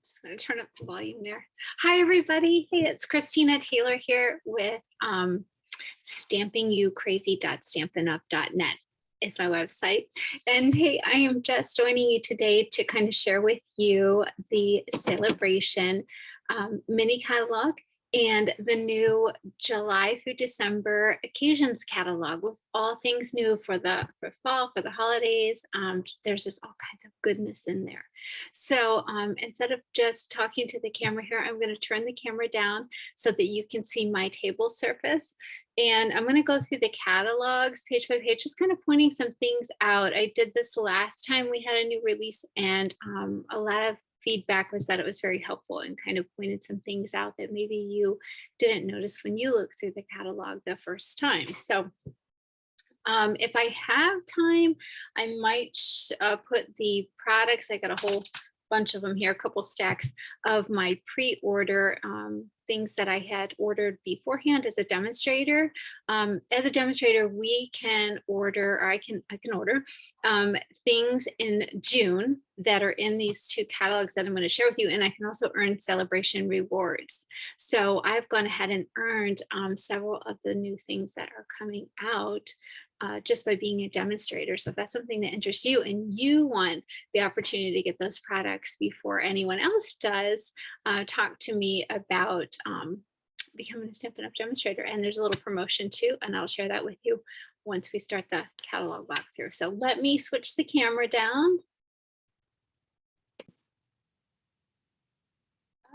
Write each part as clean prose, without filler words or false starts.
Just going to turn up the volume there. Hi, everybody. Hey, it's Christina Taylor here with stampingyoucrazy.stampinup.net is my website. And hey, I am just joining you today to kind of share with you the Salebration mini catalog and the new July through December occasions catalog with all things new for fall, for the holidays. There's just all kinds of goodness in there. So instead of just talking to the camera here, I'm going to turn the camera down so that you can see my table surface. And I'm going to go through the catalogs page by page, just kind of pointing some things out. I did this last time we had a new release, and a lot of feedback was that it was very helpful and kind of pointed some things out that maybe you didn't notice when you looked through the catalog the first time. So if I have time, I might put the products. I got a whole bunch of them here, a couple stacks of my pre-order things that I had ordered beforehand as a demonstrator. As a demonstrator, we can order, or I can order things in June that are in these two catalogs that I'm going to share with you, and I can also earn Salebration rewards. So I've gone ahead and earned several of the new things that are coming out just by being a demonstrator. So if that's something that interests you and you want the opportunity to get those products before anyone else does, talk to me about becoming a Stampin' Up demonstrator. And there's a little promotion too, and I'll share that with you once we start the catalog walkthrough. So let me switch the camera down.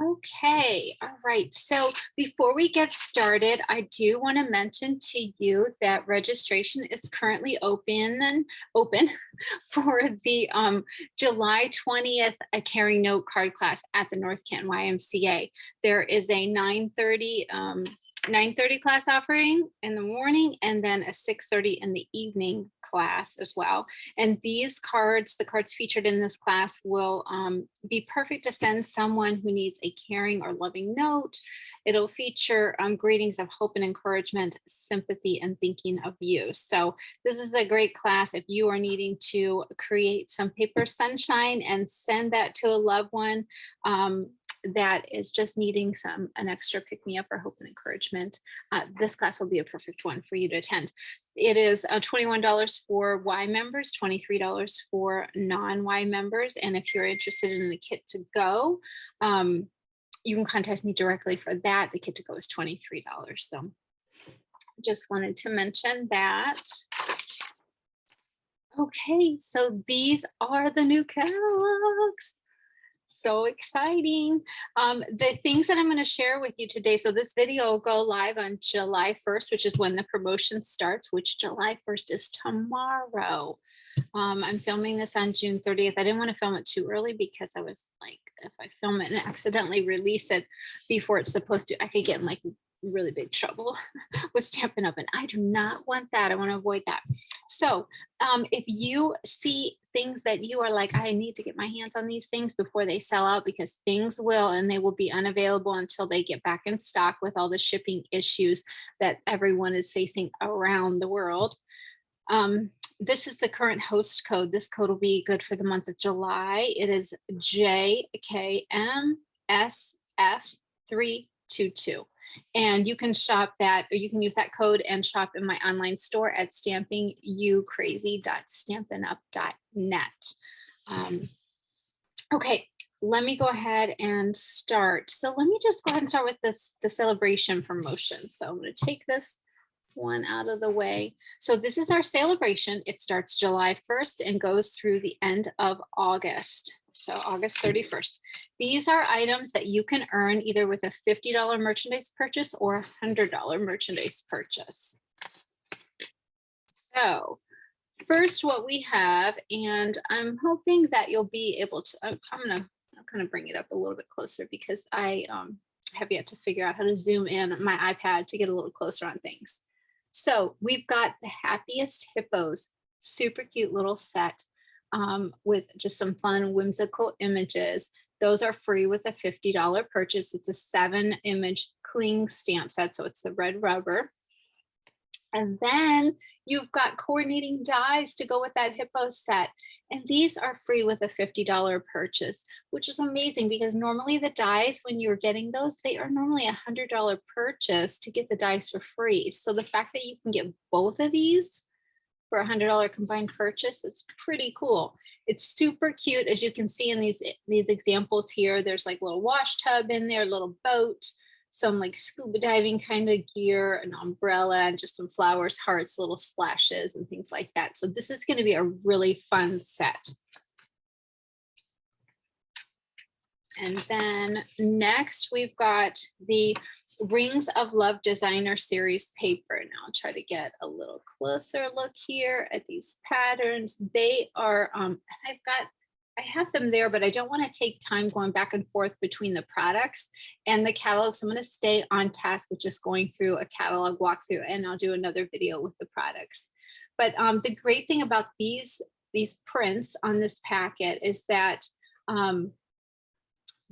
Okay, all right. So before we get started, I do want to mention to you that registration is currently open for the July 20th Carrying Note card class at the North Canton YMCA. There is a 9:30 class offering in the morning, and then a 6:30 in the evening class as well. And these cards, the cards featured in this class, will be perfect to send someone who needs a caring or loving note. It'll feature greetings of hope and encouragement, sympathy, and thinking of you. So this is a great class if you are needing to create some paper sunshine and send that to a loved one that is just needing an extra pick-me-up or hope and encouragement. This class will be a perfect one for you to attend. It is $21 for Y members, $23 for non-Y members. And if you're interested in the kit to go, you can contact me directly for that. The kit to go is $23. So just wanted to mention that. Okay, so these are the new catalogs. So exciting. The things that I'm going to share with you today. So this video will go live on July 1st, which is when the promotion starts, which July 1st is tomorrow. I'm filming this on June 30th. I didn't want to film it too early because I was like, if I film it and accidentally release it before it's supposed to, I could get in like really big trouble with Stampin' Up, and I do not want that. I want to avoid that. So if you see things that you are like, I need to get my hands on these things before they sell out, because things will, and they will be unavailable until they get back in stock with all the shipping issues that everyone is facing around the world. This is the current host code. This code will be good for the month of July. It is JKMSF322. And you can shop that, or you can use that code and shop in my online store at stampingyoucrazy.stampinup.net. Okay, let me go ahead and start. So let me just go ahead and start with the celebration promotion. So I'm going to take this one out of the way. So this is our celebration. It starts July 1st and goes through the end of August. So August 31st. These are items that you can earn either with a $50 merchandise purchase or a $100 merchandise purchase. So first, what we have, and I'm hoping that you'll be able to, I'll kind of bring it up a little bit closer because I have yet to figure out how to zoom in my iPad to get a little closer on things. So we've got the Happiest Hippos, super cute little set. With just some fun, whimsical images. Those are free with a $50 purchase. It's a 7-image cling stamp set, so it's the red rubber. And then You've got coordinating dies to go with that hippo set. And these are free with a $50 purchase, which is amazing because normally the dies, when you're getting those, they are normally a $100 purchase to get the dies for free. So the fact that you can get both of these for a $100 combined purchase, it's pretty cool. It's super cute. As you can see in these examples here, there's like a little wash tub in there, a little boat, some like scuba diving kind of gear, an umbrella, and just some flowers, hearts, little splashes and things like that. So this is going to be a really fun set. And then next we've got the Rings of Love Designer Series paper. Now I'll try to get a little closer look here at these patterns. They are, I have them there, but I don't want to take time going back and forth between the products and the catalog. So I'm going to stay on task with just going through a catalog walkthrough, and I'll do another video with the products. But the great thing about these prints on this packet is that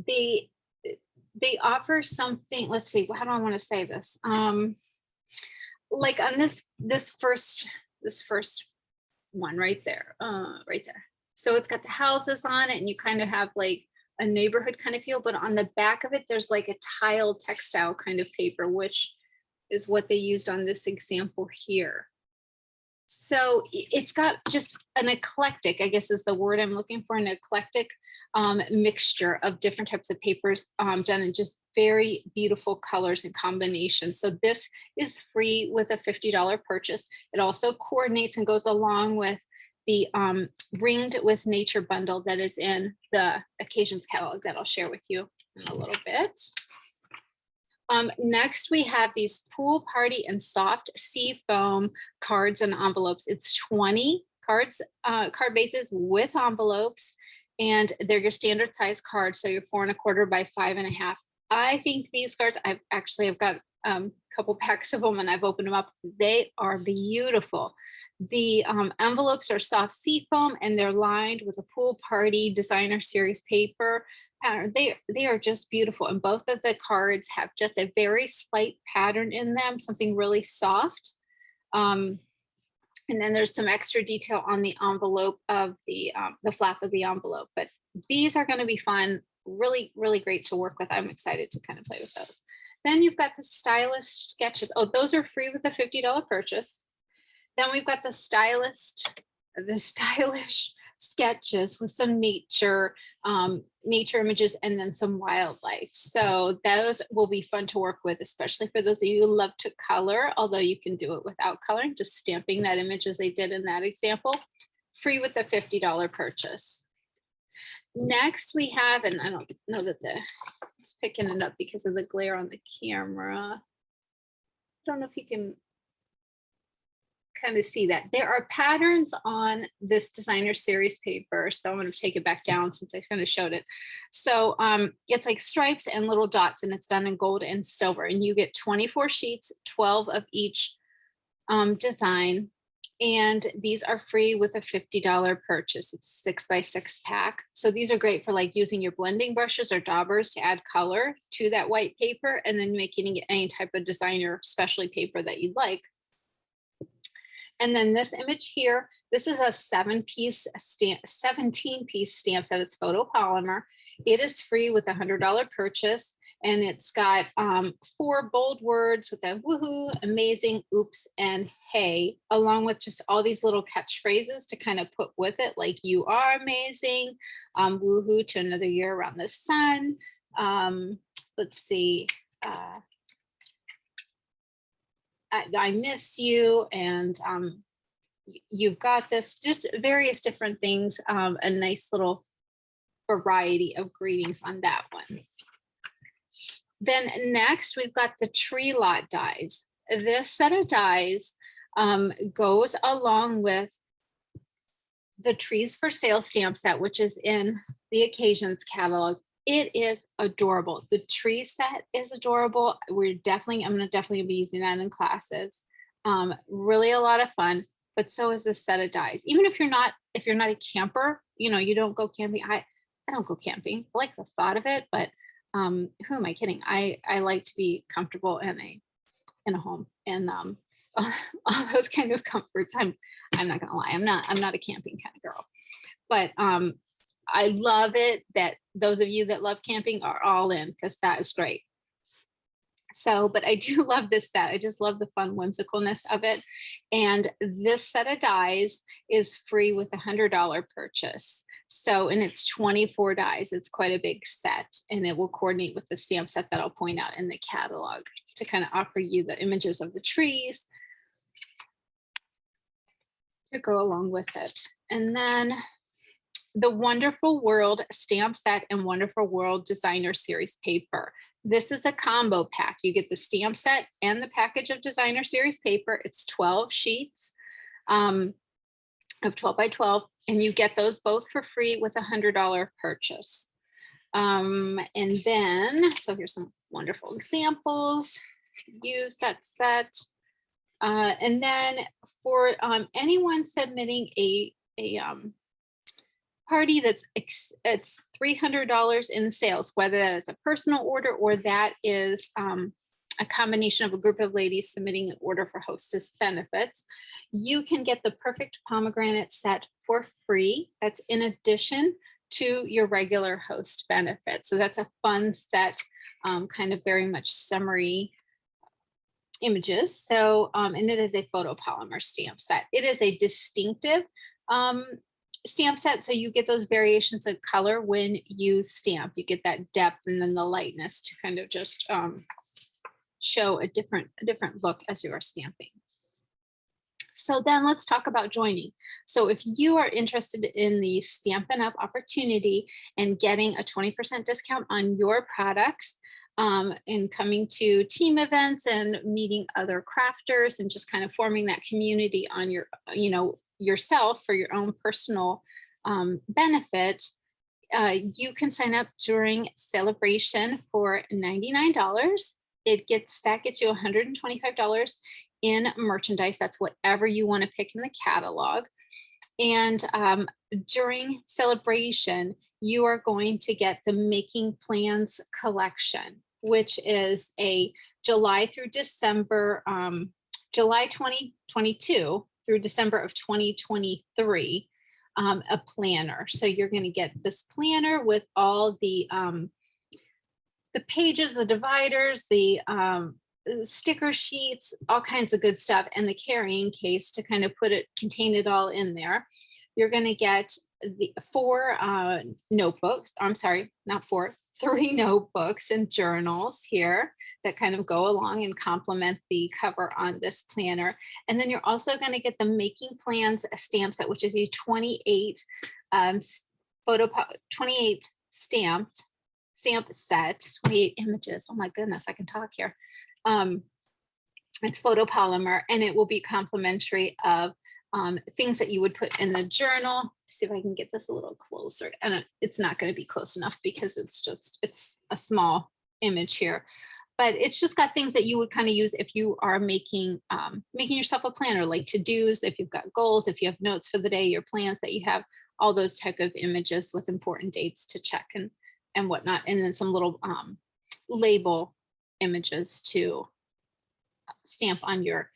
they offer something. Let's see, how do I want to say this? Like on this first one right there, right there. So it's got the houses on it, and you kind of have like a neighborhood kind of feel, but on the back of it, there's like a tile textile kind of paper, which is what they used on this example here. So it's got just an eclectic, I guess is the word I'm looking for, an eclectic mixture of different types of papers done in just very beautiful colors and combinations. So this is free with a $50 purchase. It also coordinates and goes along with the Ringed with Nature bundle that is in the occasions catalog that I'll share with you in a little bit. Next, we have these pool party and soft sea foam cards and envelopes. It's 20 cards, card bases with envelopes, and they're your standard size cards. So you're 4 1/4 by 5 1/2. I think these cards, I've got a couple packs of them and I've opened them up. They are beautiful. The envelopes are soft sea foam and they're lined with a pool party designer series paper pattern. They are just beautiful. And both of the cards have just a very slight pattern in them, something really soft. And then there's some extra detail on the envelope of the flap of the envelope. But these are going to be fun, really, really great to work with. I'm excited to kind of play with those. Then you've got the stylish sketches. Oh, those are free with a $50 purchase. Then we've got the stylish sketches with some nature images and then some wildlife. So those will be fun to work with, especially for those of you who love to color, although you can do it without coloring, just stamping that image as they did in that example, free with a $50 purchase. Next we have, and I don't know that it's picking it up because of the glare on the camera. I don't know if you can kind of see that there are patterns on this designer series paper. So I'm going to take it back down since I kind of showed it. So it's like stripes and little dots, and it's done in gold and silver, and you get 24 sheets, 12 of each design. And these are free with a $50 purchase. It's 6x6 pack. So these are great for like using your blending brushes or daubers to add color to that white paper, and then making it any type of designer specialty paper that you'd like. And then this image here, this is a 17-piece stamp set. It's photopolymer. It is free with a $100 purchase. And it's got 4 bold words with a woohoo, amazing, oops, and hey, along with just all these little catchphrases to kind of put with it, like you are amazing, woohoo to another year around the sun. Let's see. I miss you, and you've got this, just various different things, a nice little variety of greetings on that one. Then next we've got the tree lot dies. This set of dies goes along with the Trees for Sale stamp set, which is in the occasions catalog. It is adorable. The tree set is adorable. I'm going to definitely be using that in classes. Really a lot of fun, but so is this set of dies. Even if you're not a camper, you don't go camping. I don't go camping. I like the thought of it, but who am I kidding? I like to be comfortable in a home. And all those kind of comforts. I'm not gonna lie, I'm not a camping kind of girl, but I love it that those of you that love camping are all in, because that is great. So, but I do love this set. I just love the fun whimsicalness of it. And this set of dies is free with $100 purchase. So, and it's 24 dies. It's quite a big set, and it will coordinate with the stamp set that I'll point out in the catalog to kind of offer you the images of the trees to go along with it. And then the Wonderful World stamp set and Wonderful World Designer Series paper. This is a combo pack. You get the stamp set and the package of Designer Series paper. It's 12 sheets of 12 by 12, and you get those both for free with a $100 purchase. And then, so here's some wonderful examples. Use that set. And then for anyone submitting a party that's it's $300 in sales, whether that is a personal order or that is a combination of a group of ladies submitting an order for hostess benefits, you can get the Perfect Pomegranate set for free. That's in addition to your regular host benefit. So that's a fun set, kind of very much summery images. So, and it is a photopolymer stamp set. It is a distinctive stamp set, so you get those variations of color when you stamp. You get that depth and then the lightness to kind of just show a different look as you are stamping. So then let's talk about joining. So if you are interested in the Stampin' Up opportunity and getting a 20% discount on your products, and coming to team events and meeting other crafters and just kind of forming that community on your, yourself for your own personal benefit, you can sign up during Salebration for $99. That gets you $125 in merchandise. That's whatever you want to pick in the catalog. And during Salebration, you are going to get the Making Plans collection, which is a July through December, July 2022 through December of 2023, a planner. So you're going to get this planner with all the pages, the dividers, the sticker sheets, all kinds of good stuff, and the carrying case to kind of contain it all in there. You're going to get the 3 notebooks and journals here that kind of go along and complement the cover on this planner. And then you're also going to get the Making Plans stamp set, which is a 28 stamp set, 28 images. Oh my goodness, I can talk here. It's photopolymer, and it will be complimentary of things that you would put in the journal. See if I can get this a little closer. And it's not going to be close enough because it's a small image here, but it's just got things that you would kind of use if you are making yourself a planner, like to-dos, if you've got goals, if you have notes for the day, your plans that you have, all those type of images with important dates to check and whatnot. And then some little label images to stamp on your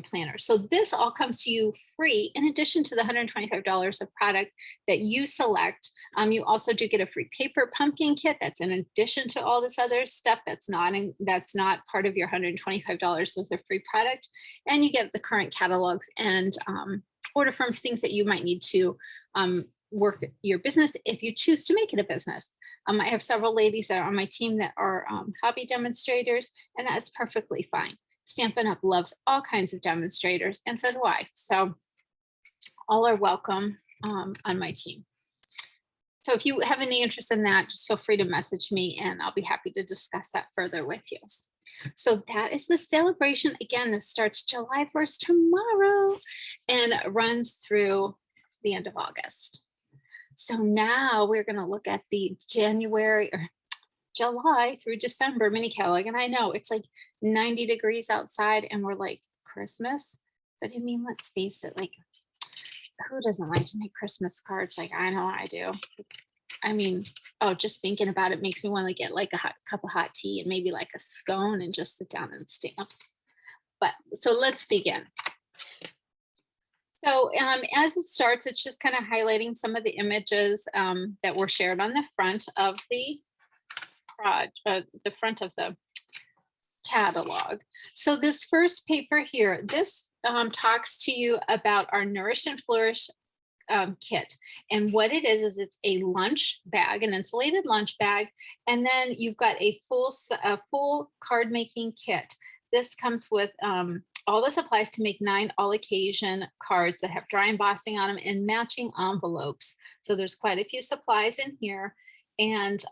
planner. So this all comes to you free in addition to the $125 of product that you select. You also do get a free paper pumpkin kit. That's in addition to all this other stuff that's not part of your $125 with a free product. And you get the current catalogs and order forms, things that you might need to work your business if you choose to make it a business. I have several ladies that are on my team that are hobby demonstrators, and that is perfectly fine. Stampin' Up loves all kinds of demonstrators, and so do I. So all are welcome on my team. So if you have any interest in that, just feel free to message me and I'll be happy to discuss that further with you. So that is the Salebration. Again, this starts July 1st tomorrow and runs through the end of August. So now we're going to look at the July through December mini catalog. And I know it's like 90 degrees outside and we're like, Christmas? But I mean, let's face it, like, who doesn't like to make Christmas cards? Like, I know I do. I mean, just thinking about it makes me want to get like a cup of hot tea and maybe like a scone and just sit down and stamp. But so let's begin. So as it starts, it's just kind of highlighting some of the images that were shared on the front of the catalog. So this first paper here, this talks to you about our Nourish and Flourish kit. And what it is it's a lunch bag, an insulated lunch bag. And then you've got a full card making kit. This comes with all the supplies to make 9 all occasion cards that have dry embossing on them and matching envelopes. So there's quite a few supplies in here. And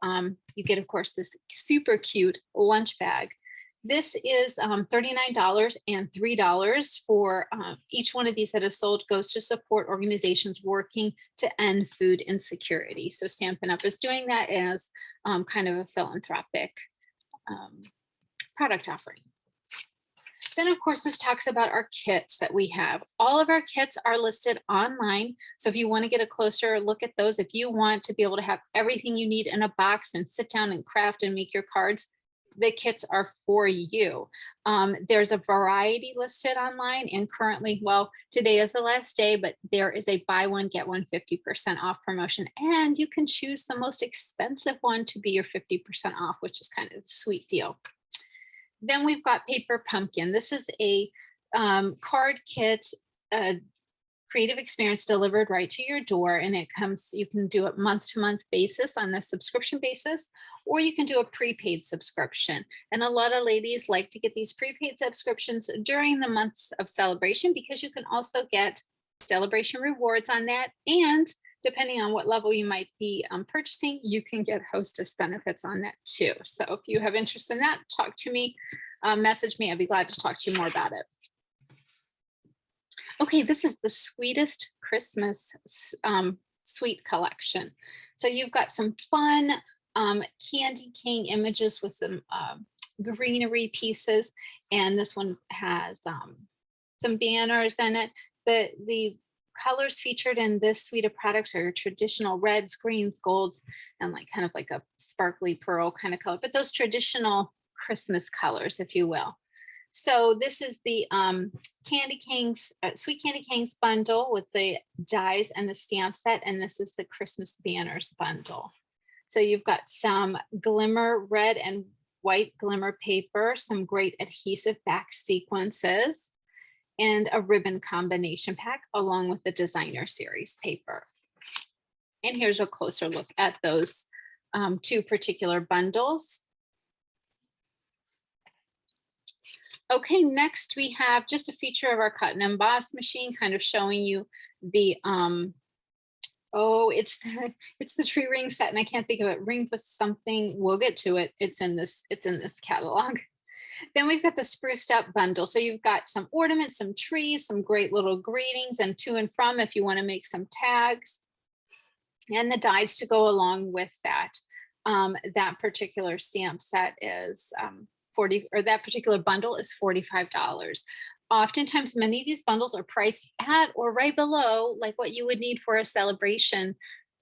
you get, of course, this super cute lunch bag. This is $39 and $3 for each one of these that is sold goes to support organizations working to end food insecurity. So Stampin' Up is doing that as kind of a philanthropic product offering. Then, of course, this talks about our kits that we have. All of our kits are listed online. So if you want to get a closer look at those, if you want to be able to have everything you need in a box and sit down and craft and make your cards, the kits are for you. There's a variety listed online, and currently, well, today is the last day, but there is a buy one, get one 50% off promotion, and you can choose the most expensive one to be your 50% off, which is kind of a sweet deal. Then we've got Paper Pumpkin. This is a card kit, creative experience delivered right to your door, and it comes, you can do it month-to-month basis on a subscription basis, or you can do a prepaid subscription. And a lot of ladies like to get these prepaid subscriptions during the months of celebration because you can also get celebration rewards on that. And depending on what level you might be purchasing, you can get hostess benefits on that too. So if you have interest in that, talk to me, message me. I'd be glad to talk to you more about it. Okay, this is the Sweetest Christmas sweet collection. So you've got some fun candy cane images with some greenery pieces, and this one has some banners in it. The colors featured in this suite of products are traditional reds, greens, golds, and like kind of like a sparkly pearl kind of color, but those traditional Christmas colors, if you will. So this is the Candy Kings, Sweet Candy Kings bundle with the dies and the stamp set, and this is the Christmas banners bundle. So you've got some glimmer red and white glimmer paper, some great adhesive back sequences, and a ribbon combination pack along with the designer series paper. And here's a closer look at those 2 particular bundles. Okay, next we have just a feature of our cut and emboss machine, kind of showing you the it's the tree ring set, and I can't think of it. Ring with something. We'll get to it. It's in this catalog. Then we've got the spruced up bundle. So you've got some ornaments, some trees, some great little greetings, and to and from if you want to make some tags, and the dies to go along with that. That particular stamp set is that particular bundle is $45. Oftentimes, many of these bundles are priced at or right below like what you would need for a celebration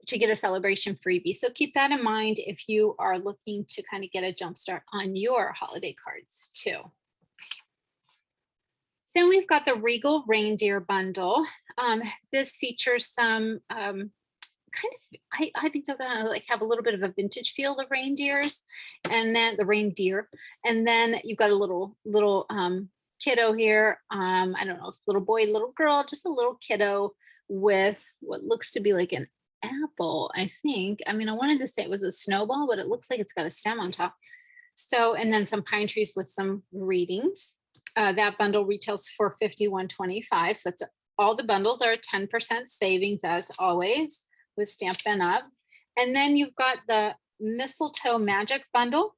to get a celebration freebie. So keep that in mind if you are looking to kind of get a jump start on your holiday cards too. Then we've got the Regal Reindeer bundle. This features some I think they're gonna like have a little bit of a vintage feel, the reindeers, and then the reindeer, and then you've got a little kiddo here. I don't know if little boy, little girl, just a little kiddo with what looks to be like an apple, I think. I mean, I wanted to say it was a snowball, but it looks like it's got a stem on top. So, and then some pine trees with some readings. That bundle retails for $51.25. So it's all the bundles are 10% savings as always with Stampin' Up. And then you've got the Mistletoe Magic bundle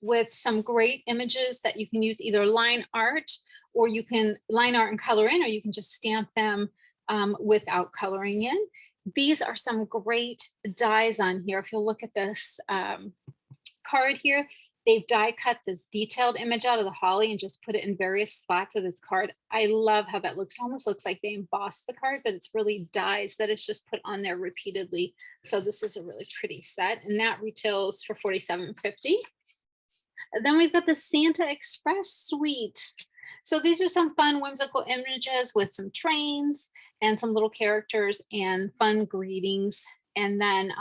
with some great images that you can use, either line art, or you can line art and color in, or you can just stamp them without coloring in. These are some great dies on here. If you look at this card here, they've die cut this detailed image out of the holly and just put it in various spots of this card. I love how that looks. It almost looks like they embossed the card, but it's really dies that it's just put on there repeatedly. So this is a really pretty set, and that retails for $47.50. Then we've got the Santa Express suite. So these are some fun, whimsical images with some trains and some little characters and fun greetings. And then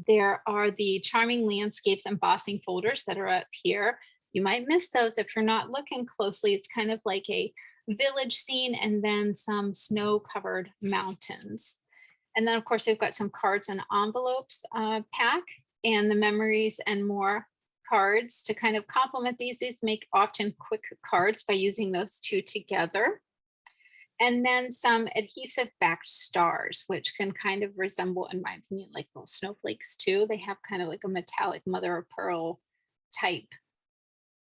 there are the charming landscapes embossing folders that are up here. You might miss those if you're not looking closely. It's kind of like a village scene and then some snow-covered mountains. And then, of course, we've got some cards and envelopes pack and the memories and more cards to kind of complement these. These make often quick cards by using those two together. And then some adhesive backed stars, which can kind of resemble, in my opinion, like little snowflakes too. They have kind of like a metallic mother of pearl type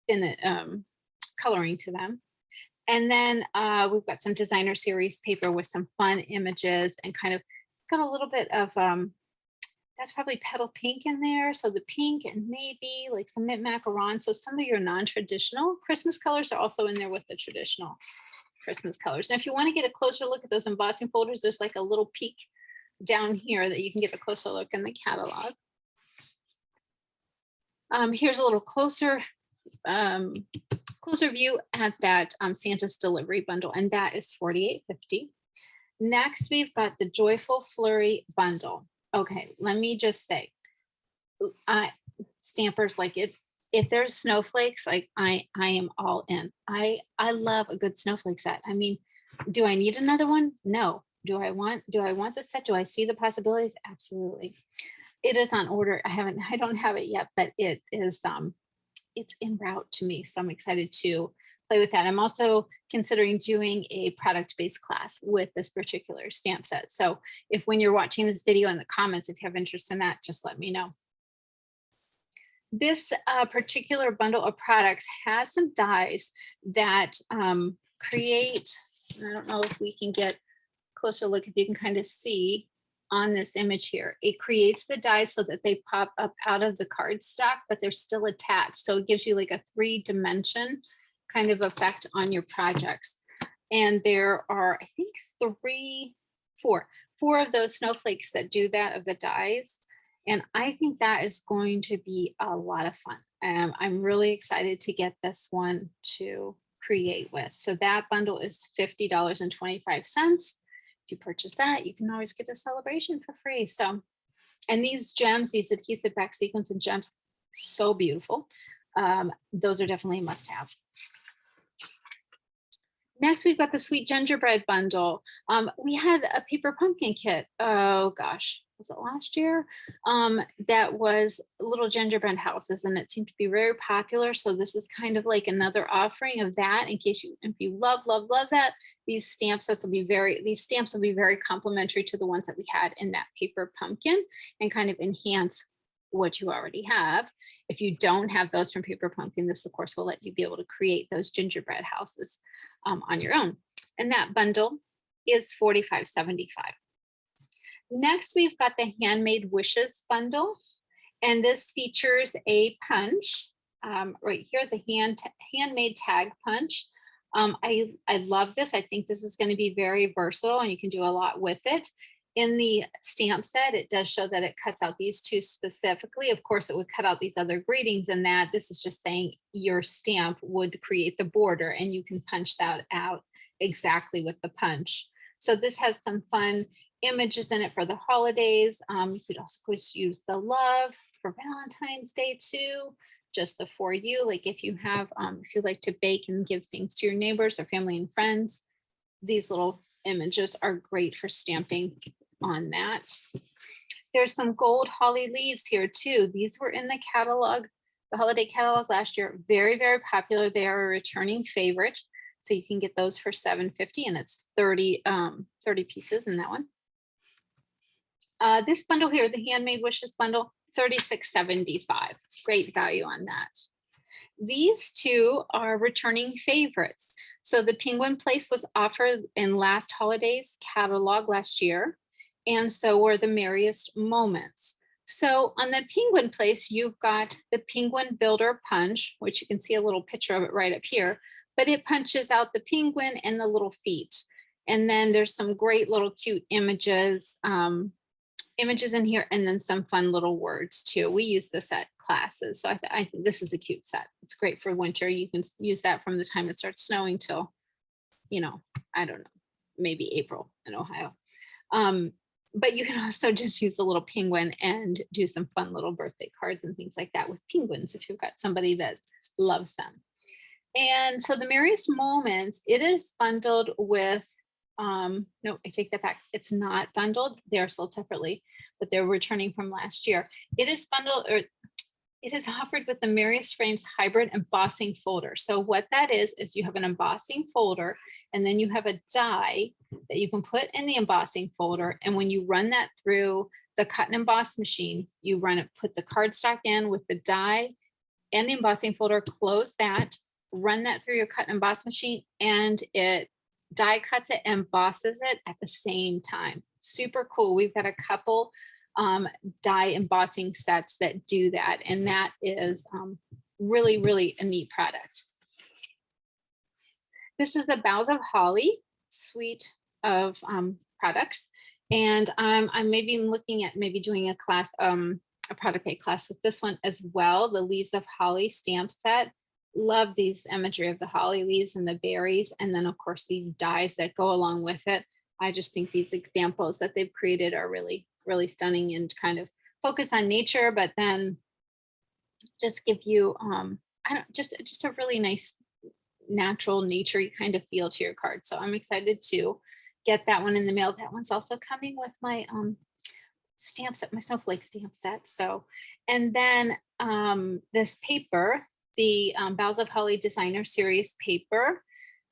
in the coloring to them. And then we've got some designer series paper with some fun images and kind of got a little bit of, that's probably petal pink in there. So the pink and maybe like some mint macaron. So some of your non-traditional Christmas colors are also in there with the traditional Christmas colors. And if you want to get a closer look at those embossing folders, there's like a little peek down here that you can get a closer look in the catalog. Here's a little closer view at that Santa's delivery bundle, and that is $48.50. Next, we've got the Joyful Flurry bundle. Okay, let me just say, stampers like it. If there's snowflakes, like I am all in. I love a good snowflake set. I mean, do I need another one? No. Do I want this set? Do I see the possibilities? Absolutely. It is on order. I don't have it yet, but it is it's en route to me. So I'm excited to play with that. I'm also considering doing a product-based class with this particular stamp set. So if when you're watching this video in the comments, if you have interest in that, just let me know. This particular bundle of products has some dies that create, I don't know if we can get a closer look, if you can kind of see on this image here. It creates the dies so that they pop up out of the cardstock, but they're still attached. So it gives you like a 3-dimension kind of effect on your projects. And there are, I think, four of those snowflakes that do that of the dies. And I think that is going to be a lot of fun. I'm really excited to get this one to create with. So that bundle is $50.25. If you purchase that, you can always get a celebration for free. So, and these gems, these adhesive back sequins and gems, so beautiful. Those are definitely a must-have. Next, we've got the Sweet Gingerbread bundle. We had a paper pumpkin kit. Oh gosh, was it last year? That was little gingerbread houses, and it seemed to be very popular. So this is kind of like another offering of that. In case if you love that, these stamps will be very complimentary to the ones that we had in that paper pumpkin, and kind of enhance what you already have. If you don't have those from paper pumpkin, this of course will let you be able to create those gingerbread houses on your own. And that bundle is $45.75. Next, we've got the Handmade Wishes bundle. And this features a punch right here, the handmade tag punch. I love this. I think this is going to be very versatile and you can do a lot with it. In the stamp set, it does show that it cuts out these two specifically. Of course, it would cut out these other greetings, and that this is just saying your stamp would create the border, and you can punch that out exactly with the punch. So this has some fun images in it for the holidays. You could also use the love for Valentine's Day too, just the for you. Like if you have, if you like to bake and give things to your neighbors or family and friends, these little images are great for stamping on that. There's some gold holly leaves here too. These were in the catalog, the holiday catalog last year. Very, very popular. They are a returning favorite. So you can get those for $7.50, and it's 30 pieces in that one. This bundle here, the Handmade Wishes bundle, $36.75. Great value on that. These two are returning favorites. So the Penguin Place was offered in last holiday's catalog last year, and so were the Merriest Moments. So on the Penguin Place, you've got the Penguin Builder Punch, which you can see a little picture of it right up here, but it punches out the penguin and the little feet. And then there's some great little cute images images in here and then some fun little words too. We use this at classes. So I think this is a cute set. It's great for winter. You can use that from the time it starts snowing till, you know, I don't know, maybe April in Ohio. But you can also just use a little penguin and do some fun little birthday cards and things like that with penguins if you've got somebody that loves them. And so the Merriest Moments, it is bundled with, no, I take that back. It's not bundled. They're sold separately, but they're returning from last year. It is bundled, or it is offered with the Merriest Frames hybrid embossing folder. So what that is you have an embossing folder, and then you have a die that you can put in the embossing folder. And when you run that through the cut and emboss machine, you run it, put the cardstock in with the die and the embossing folder, close that, run that through your cut and emboss machine, and it die cuts it and embosses it at the same time. Super cool. We've got a couple die embossing sets that do that, and that is really, really a neat product. This is the Boughs of Holly suite of products, and I'm maybe looking at maybe doing a class, a product pay class with this one as well. The Leaves of Holly stamp set. Love these imagery of the holly leaves and the berries, and then of course these dies that go along with it. I just think these examples that they've created are really, really stunning and kind of focus on nature, but then just give you just a really nice natural naturey kind of feel to your card. So I'm excited to get that one in the mail. That one's also coming with my stamp set, my snowflake stamp set. So, and then this paper, the Boughs of Holly Designer Series paper.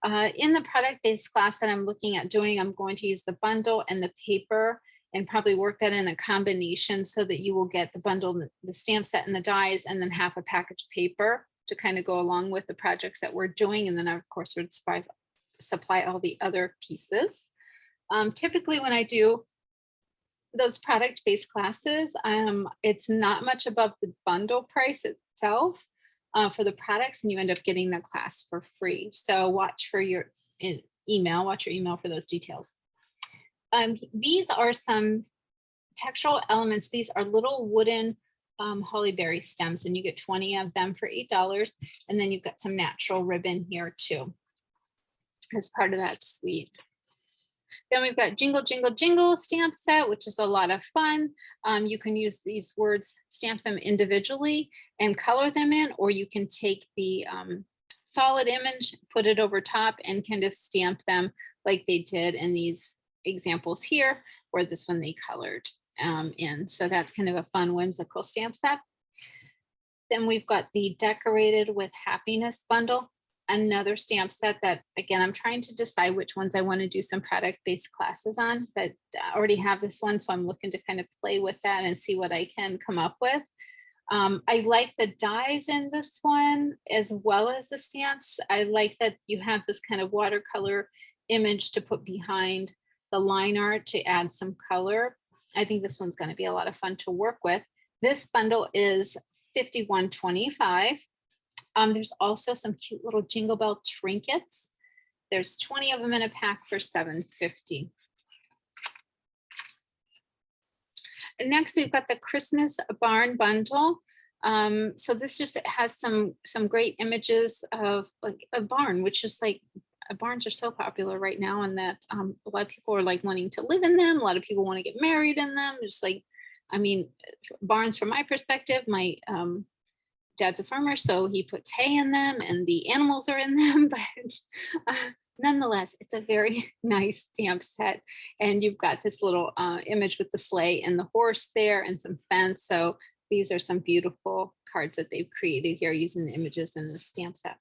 In the product-based class that I'm looking at doing, I'm going to use the bundle and the paper and probably work that in a combination so that you will get the bundle, the stamp set and the dies, and then half a package of paper to kind of go along with the projects that we're doing. And then of course would supply all the other pieces. Typically when I do those product-based classes, it's not much above the bundle price itself for the products, and you end up getting the class for free. So watch for your email, watch your email for those details. These are some textural elements. These are little wooden hollyberry stems, and you get 20 of them for $8. And then you've got some natural ribbon here too as part of that suite. Then we've got Jingle, Jingle, Jingle stamp set, which is a lot of fun. You can use these words, stamp them individually and color them in, or you can take the solid image, put it over top and kind of stamp them like they did in these examples here, or this one they colored in. So that's kind of a fun, whimsical stamp set. Then we've got the Decorated with Happiness bundle. Another stamp set that, again, I'm trying to decide which ones I want to do some product-based classes on, but I already have this one, so I'm looking to kind of play with that and see what I can come up with. I like the dies in this one as well as the stamps. I like that you have this kind of watercolor image to put behind the line art to add some color. I think this one's going to be a lot of fun to work with. This bundle is $51.25. There's also some cute little Jingle Bell trinkets. There's 20 of them in a pack for $7.50. Next, we've got the Christmas Barn bundle. So this just has some great images of like a barn, which is like, barns are so popular right now, and that a lot of people are like wanting to live in them. A lot of people want to get married in them. Just like, I mean, barns from my perspective, my dad's a farmer, so he puts hay in them and the animals are in them, but nonetheless, it's a very nice stamp set. And you've got this little image with the sleigh and the horse there and some fence. So these are some beautiful cards that they've created here using the images in the stamp set.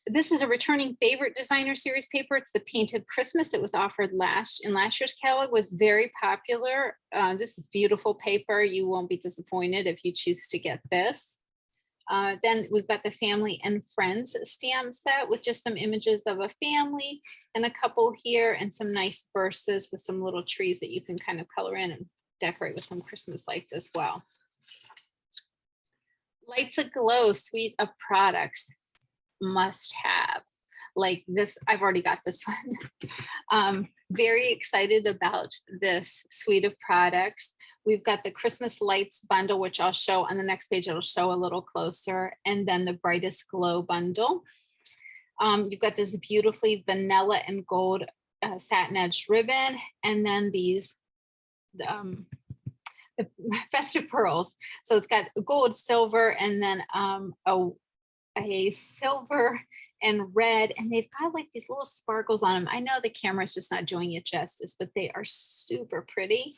This is a returning favorite designer series paper. It's the Painted Christmas. It was offered in last year's catalog, was very popular. This is beautiful paper. You won't be disappointed if you choose to get this. Then we've got the Family and Friends stamp set with just some images of a family and a couple here and some nice verses with some little trees that you can kind of color in and decorate with some Christmas lights as well. Lights Aglow suite of products. Must have. like this. I've already got this one. Very excited about this suite of products. We've got the Christmas Lights bundle, which I'll show on the next page. It'll show a little closer. And then the Brightest Glow bundle. You've got this beautifully vanilla and gold satin edge ribbon. And then these the festive pearls. So it's got gold, silver, and then a silver and red, and they've got like these little sparkles on them. I know the camera is just not doing it justice, but they are super pretty.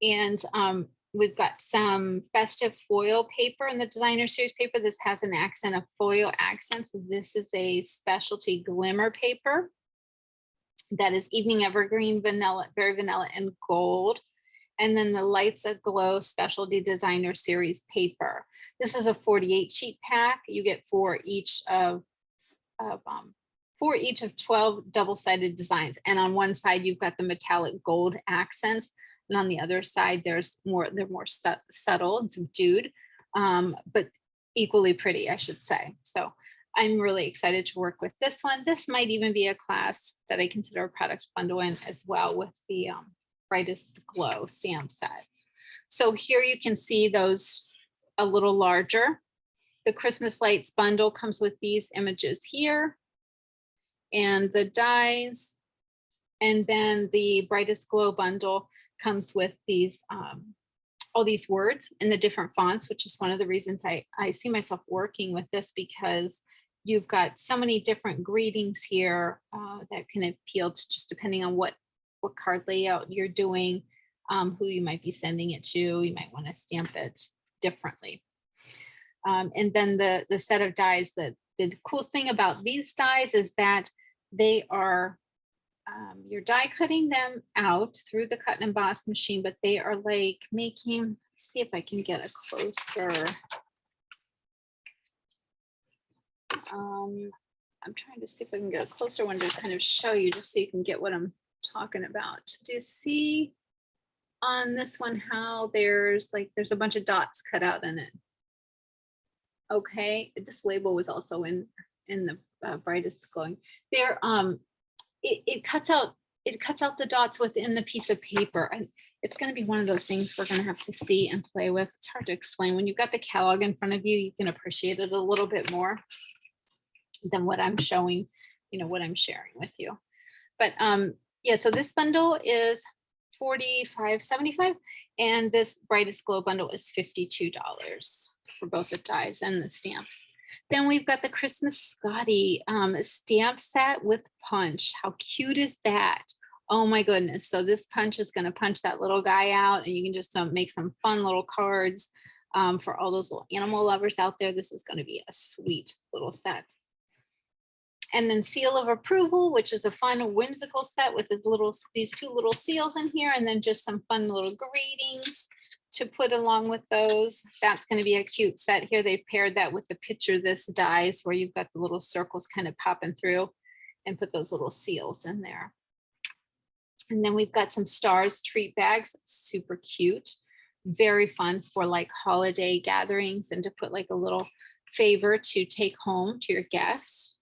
And we've got some festive foil paper in the designer series paper. This has an accent of foil accents. So this is a specialty glimmer paper that is evening evergreen vanilla, very vanilla and gold. And then the Lights Aglow specialty designer series paper. This is a 48 sheet pack. You get four each of 12 double-sided designs. And on one side, you've got the metallic gold accents. And on the other side, they're more subtle and subdued, but equally pretty, I should say. So I'm really excited to work with this one. This might even be a class that I consider a product bundle in as well with the Brightest Glow stamp set. So here you can see those a little larger. The Christmas Lights bundle comes with these images here and the dies. And then the Brightest Glow bundle comes with these all these words in the different fonts, which is one of the reasons I see myself working with this, because you've got so many different greetings here that can appeal to, just depending on what card layout you're doing, who you might be sending it to. You might want to stamp it differently. And then the set of dies, the cool thing about these dies is that they are, you're die cutting them out through the cut and emboss machine, but they are like making, see if I can get a closer. I'm trying to see if I can get a closer one to kind of show you, just so you can get what I'm talking about. Do you see on this one how there's a bunch of dots cut out in it? Okay, this label was also in the Brightest Glowing. There, it cuts out the dots within the piece of paper, and it's going to be one of those things we're going to have to see and play with. It's hard to explain. When you've got the catalog in front of you, you can appreciate it a little bit more than what I'm showing, what I'm sharing with you. But yeah, so this bundle is $45.75, and this Brightest Glow bundle is $52 for both the dies and the stamps. Then we've got the Christmas Scotty stamp set with punch. How cute is that? Oh my goodness. So this punch is going to punch that little guy out, and you can just make some fun little cards for all those little animal lovers out there. This is going to be a sweet little set. And then Seal of Approval, which is a fun whimsical set with these two little seals in here, and then just some fun little greetings to put along with those. That's going to be a cute set here. They've paired that with the picture this dies, where you've got the little circles kind of popping through, and put those little seals in there. And then we've got some stars treat bags, super cute, very fun for like holiday gatherings and to put like a little favor to take home to your guests.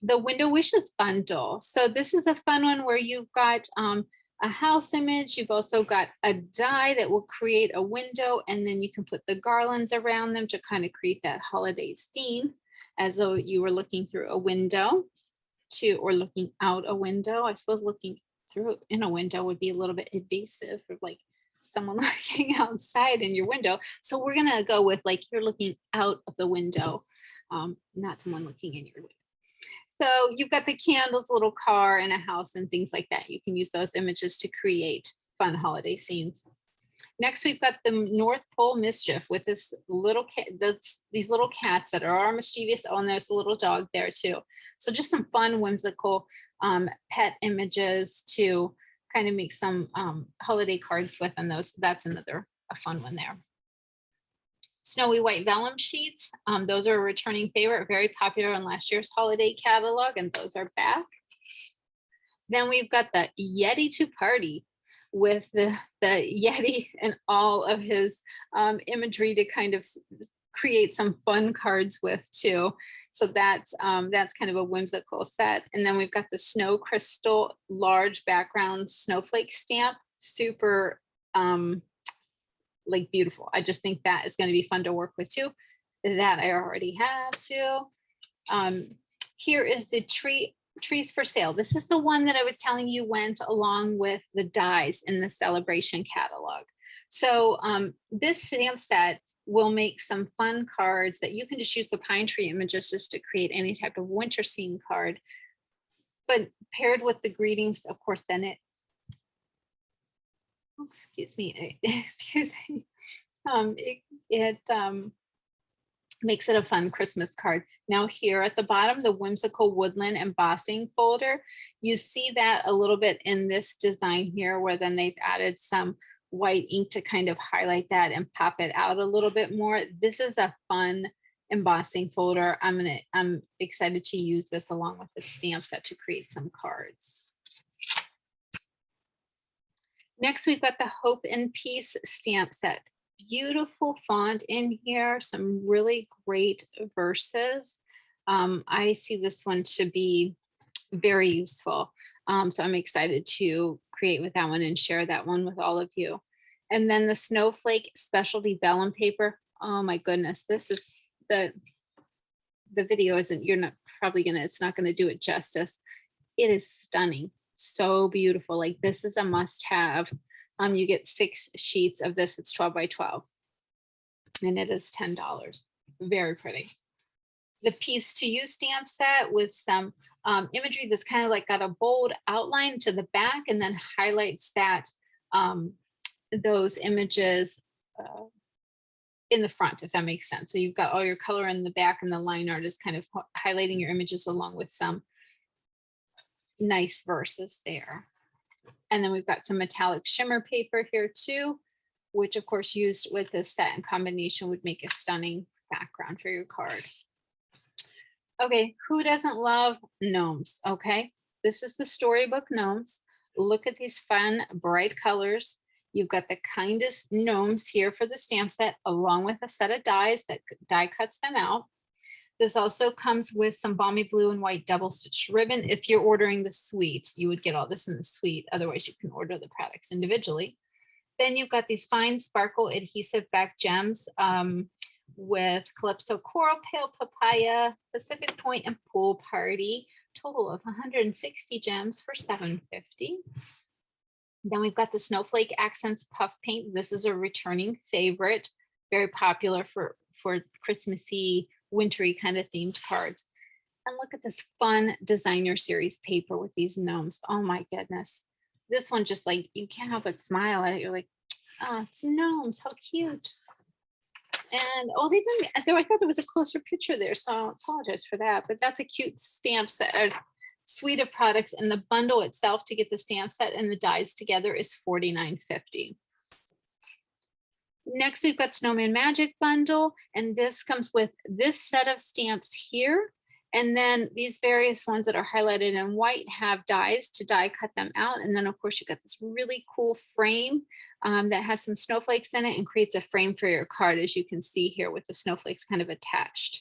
The Window Wishes bundle. So this is a fun one where you've got a house image. You've also got a die that will create a window, and then you can put the garlands around them to kind of create that holiday scene, as though you were looking through a window or looking out a window. I suppose looking through in a window would be a little bit invasive, of like someone looking outside in your window. So we're gonna go with like you're looking out of the window, not someone looking in your window. So you've got the candles, little car, and a house and things like that. You can use those images to create fun holiday scenes. Next, we've got the North Pole Mischief with this little these little cats that are mischievous. Oh, and there's a little dog there too. So just some fun, whimsical pet images to kind of make some holiday cards with, and that's another fun one there. Snowy White Vellum sheets. Those are a returning favorite, very popular in last year's holiday catalog, and those are back. Then we've got the Yeti to Party with the Yeti and all of his imagery to kind of create some fun cards with too. So that's kind of a whimsical set. And then we've got the Snow Crystal large background snowflake stamp, super like beautiful. I just think that is going to be fun to work with too. That I already have too. Here is the trees for sale. This is the one that I was telling you went along with the dies in the Celebration catalog. So this stamp set will make some fun cards that you can just use the pine tree images just to create any type of winter scene card. But paired with the greetings, of course, then excuse me, it makes it a fun Christmas card. Now here at the bottom, the whimsical woodland embossing folder, you see that a little bit in this design here, where then they've added some white ink to kind of highlight that and pop it out a little bit more. This is a fun embossing folder. I'm excited to use this along with the stamp set to create some cards. Next, we've got the Hope and Peace stamp set. Beautiful font in here, some really great verses. I see this one to be very useful. So I'm excited to create with that one and share that one with all of you. And then the Snowflake specialty vellum paper. Oh my goodness, this is the video isn't, you're not probably gonna, it's not gonna do it justice. It is stunning, so beautiful. Like this is a must have. You get 6 sheets of this. It's 12 by 12 and it is $10. Very pretty. The Piece to You stamp set with some imagery that's kind of like got a bold outline to the back and then highlights that those images in the front, if that makes sense. So you've got all your color in the back and the line art is kind of highlighting your images along with some nice verses there. And then we've got some metallic shimmer paper here too, which of course used with this set in combination would make a stunning background for your card. Okay, who doesn't love gnomes? Okay, this is the storybook Gnomes. Look at these fun, bright colors. You've got the kindest gnomes here for the stamp set, along with a set of dies that die cuts them out. This also comes with some balmy blue and white double stitch ribbon. If you're ordering the suite, you would get all this in the suite. Otherwise, you can order the products individually. Then you've got these fine sparkle adhesive back gems with Calypso Coral, Pale Papaya, Pacific Point, and Pool Party. Total of 160 gems for $7.50. Then we've got the Snowflake Accents Puff Paint. This is a returning favorite, very popular for Christmassy, wintry kind of themed cards. And look at this fun designer series paper with these gnomes. Oh my goodness. This one just like, you can't help but smile at it. You're like, oh, it's gnomes, how cute. And oh, they didn't, I thought there was a closer picture there, so I apologize for that, but that's a cute stamp set, a suite of products, and the bundle itself to get the stamp set and the dies together is $49.50. Next, we've got Snowman Magic Bundle, and this comes with this set of stamps here. And then these various ones that are highlighted in white have dies to die cut them out. And then of course you've got this really cool frame that has some snowflakes in it and creates a frame for your card, as you can see here with the snowflakes kind of attached.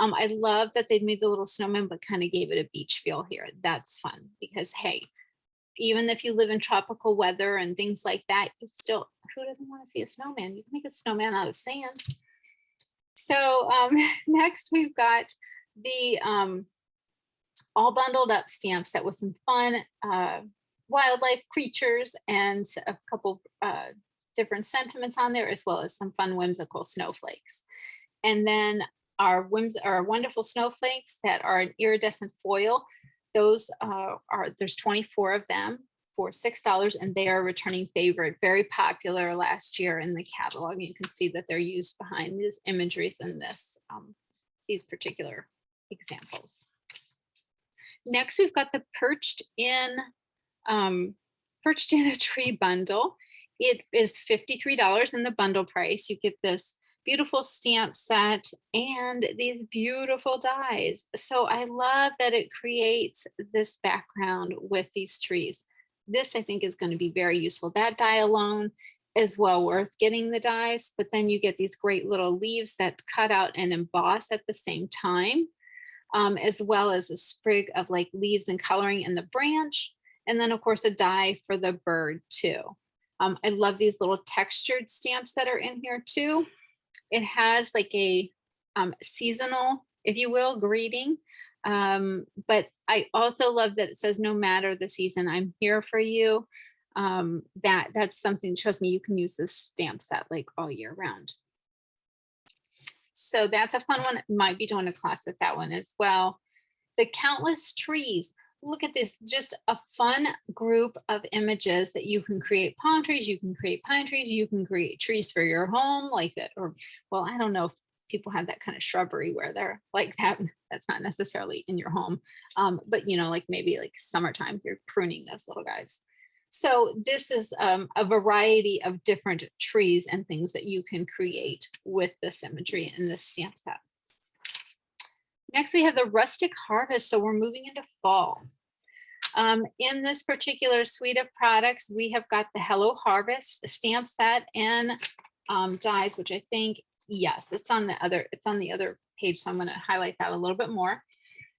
I love that they made the little snowman, but kind of gave it a beach feel here. That's fun because hey, even if you live in tropical weather and things like that, it's still, who doesn't want to see a snowman? You can make a snowman out of sand. So next we've got the all bundled up stamp set with some fun wildlife creatures and a couple different sentiments on there, as well as some fun whimsical snowflakes. And then our wonderful snowflakes that are an iridescent foil. Those there's 24 of them for $6, and they are a returning favorite, very popular last year in the catalog. You can see that they're used behind these imageries in this these particular examples. Next, we've got the Perched in a Tree bundle. It is $53 in the bundle price. You get this beautiful stamp set and these beautiful dies. So I love that it creates this background with these trees. This I think is going to be very useful. That die alone is well worth getting the dies, but then you get these great little leaves that cut out and emboss at the same time, as well as a sprig of like leaves and coloring in the branch. And then of course a die for the bird too. I love these little textured stamps that are in here too. It has like a seasonal, if you will, greeting. But I also love that it says, no matter the season, I'm here for you. That's something that shows me you can use this stamp set like all year round. So that's a fun one. Might be doing a class with that one as well. The countless trees. Look at this, just a fun group of images that you can create palm trees, you can create pine trees, you can create trees for your home like that. Or, well, I don't know if people have that kind of shrubbery where they're like that. That's not necessarily in your home. But you know, like maybe like summertime, you're pruning those little guys. So this is a variety of different trees and things that you can create with this imagery in this stamp set. Next, we have the rustic harvest. So we're moving into fall. In this particular suite of products, we have got the Hello Harvest stamp set and dies, which I think, yes, it's on the other page. So I'm going to highlight that a little bit more.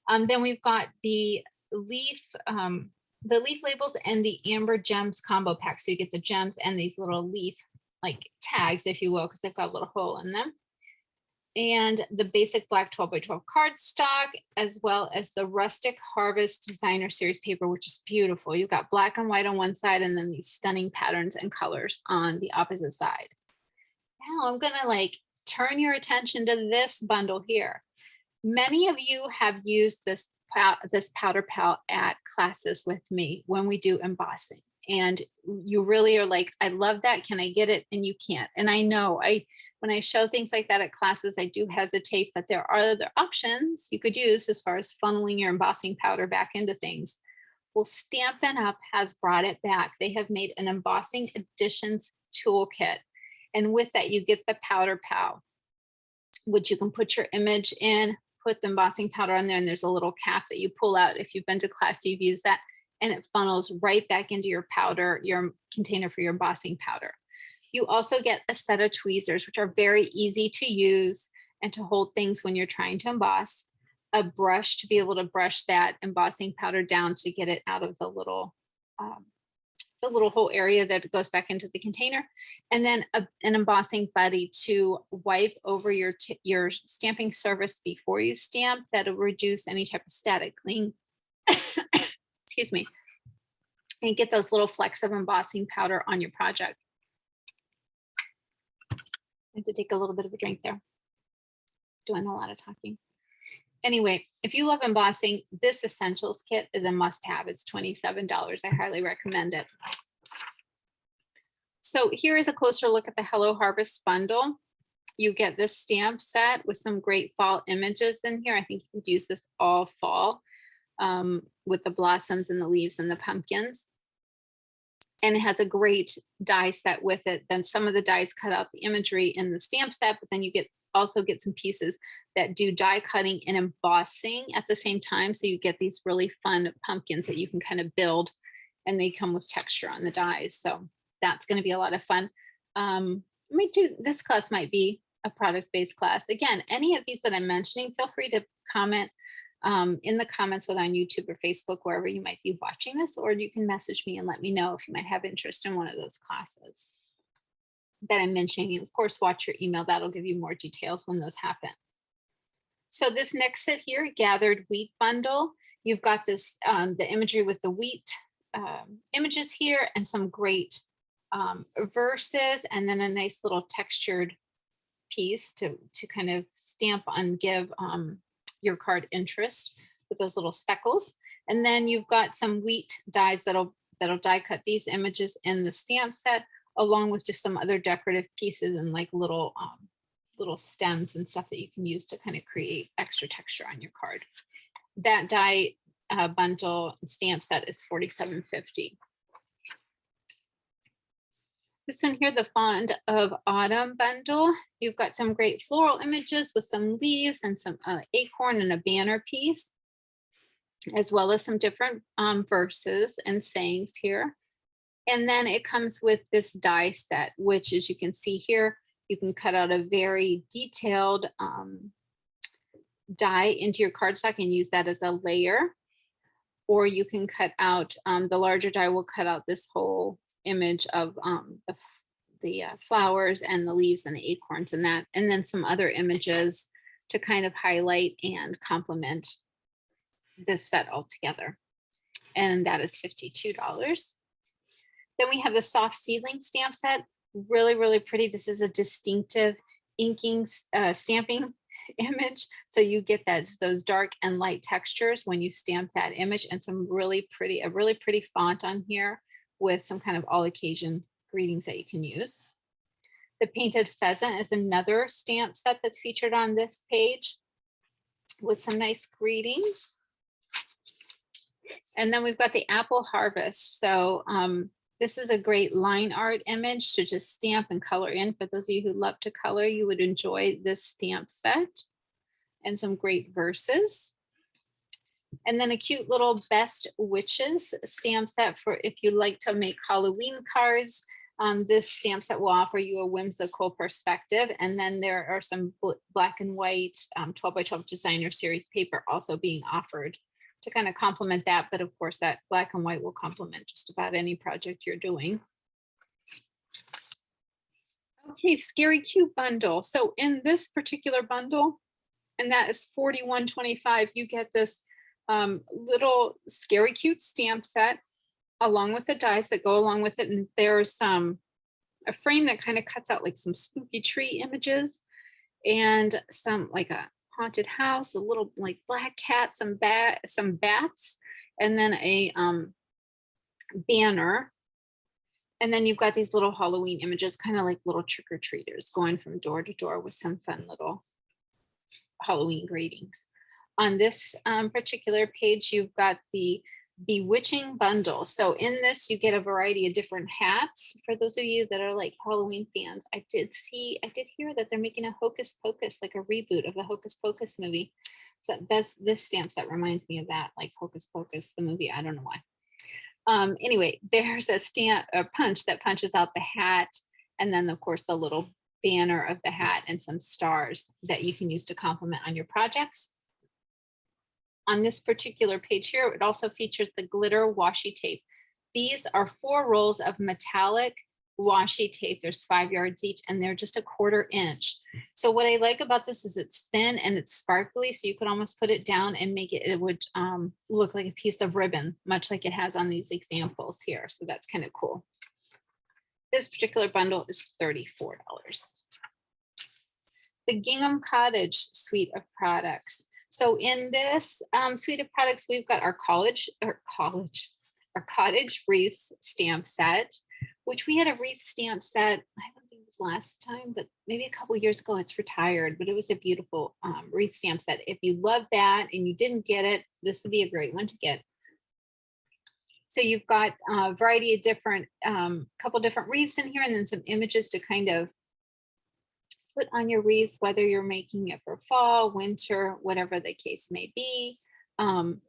Then we've got the leaf labels and the amber gems combo pack. So you get the gems and these little leaf like tags, if you will, because they've got a little hole in them. And the basic black 12x12 cardstock, as well as the Rustic Harvest Designer Series paper, which is beautiful. You've got black and white on one side and then these stunning patterns and colors on the opposite side. Now I'm gonna like turn your attention to this bundle here. Many of you have used this powder palette at classes with me when we do embossing. And you really are like, I love that, can I get it? And you can't. And I know when I show things like that at classes, I do hesitate, but there are other options you could use as far as funneling your embossing powder back into things. Well, Stampin' Up has brought it back. They have made an embossing additions toolkit. And with that, you get the powder pal, which you can put your image in, put the embossing powder on there, and there's a little cap that you pull out. If you've been to class, you've used that, and it funnels right back into your powder, your container for your embossing powder. You also get a set of tweezers, which are very easy to use and to hold things when you're trying to emboss, a brush to be able to brush that embossing powder down to get it out of the little whole area that goes back into the container, and then an embossing buddy to wipe over your stamping surface before you stamp. That'll reduce any type of static cling. Excuse me, and get those little flecks of embossing powder on your project. I have to take a little bit of a drink there. Doing a lot of talking. Anyway, if you love embossing, this essentials kit is a must-have. It's $27. I highly recommend it. So here is a closer look at the Hello Harvest bundle. You get this stamp set with some great fall images in here. I think you could use this all fall with the blossoms and the leaves and the pumpkins. And it has a great die set with it. Then some of the dies cut out the imagery in the stamp set, but then you also get some pieces that do die cutting and embossing at the same time. So you get these really fun pumpkins that you can kind of build, and they come with texture on the dies. So that's going to be a lot of fun. This class might be a product-based class. Again, any of these that I'm mentioning, feel free to comment in the comments, whether on YouTube or Facebook, wherever you might be watching this, or you can message me and let me know if you might have interest in one of those classes that I'm mentioning. Of course, watch your email. That'll give you more details when those happen. So this next set here, Gathered Wheat Bundle, you've got this, the imagery with the wheat images here and some great verses, and then a nice little textured piece to kind of stamp and give your card interest with those little speckles. And then you've got some wheat dies that'll die cut these images in the stamp set, along with just some other decorative pieces and like little stems and stuff that you can use to kind of create extra texture on your card. That die bundle stamp set is $47.50. This one here, the Fond of Autumn bundle. You've got some great floral images with some leaves and some acorn and a banner piece, as well as some different verses and sayings here. And then it comes with this die set, which, as you can see here, you can cut out a very detailed die into your cardstock and use that as a layer. Or you can cut out, the larger die will cut out this whole image of the flowers and the leaves and the acorns and that, and then some other images to kind of highlight and complement this set altogether. And that is $52. Then we have the soft seedling stamp set. Really, really pretty. This is a distinctive inking, stamping image. So you get those dark and light textures when you stamp that image, and a really pretty font on here with some kind of all occasion greetings that you can use. The painted pheasant is another stamp set that's featured on this page with some nice greetings. And then we've got the apple harvest. So this is a great line art image to just stamp and color in. For those of you who love to color, you would enjoy this stamp set, and some great verses. And then a cute little Best Witches stamp set for if you like to make Halloween cards. This stamp set will offer you a whimsical perspective. And then there are some black and white 12 by 12 designer series paper also being offered to kind of complement that. But of course, that black and white will complement just about any project you're doing. Okay, Scary Cute bundle. So in this particular bundle, and that is $41.25, you get this little Scary Cute stamp set along with the dies that go along with it. And there's a frame that kind of cuts out like some spooky tree images and some like a haunted house, a little like black cat, some bats, and then a banner. And then you've got these little Halloween images, kind of like little trick-or-treaters going from door to door with some fun little Halloween greetings. On this particular page, you've got the Bewitching Bundle. So in this, you get a variety of different hats. For those of you that are like Halloween fans, I did hear that they're making a Hocus Pocus, like a reboot of the Hocus Pocus movie. So that's this stamp set reminds me of that, like Hocus Pocus, the movie. I don't know why. Anyway, there's a punch that punches out the hat, and then of course the little banner of the hat and some stars that you can use to complement on your projects. On this particular page here, it also features the glitter washi tape. These are 4 rolls of metallic washi tape. There's 5 yards each, and they're just a 1/4 inch. So what I like about this is it's thin and it's sparkly, so you could almost put it down and make it, it would look like a piece of ribbon, much like it has on these examples here. So that's kind of cool. This particular bundle is $34. The Gingham Cottage suite of products. So in this suite of products, we've got our cottage wreaths stamp set, which we had a wreath stamp set, I don't think it was last time, but maybe a couple of years ago. It's retired, but it was a beautiful wreath stamp set. If you love that and you didn't get it, this would be a great one to get. So you've got a variety of different, couple different wreaths in here, and then some images to kind of put on your wreaths, whether you're making it for fall, winter, whatever the case may be. And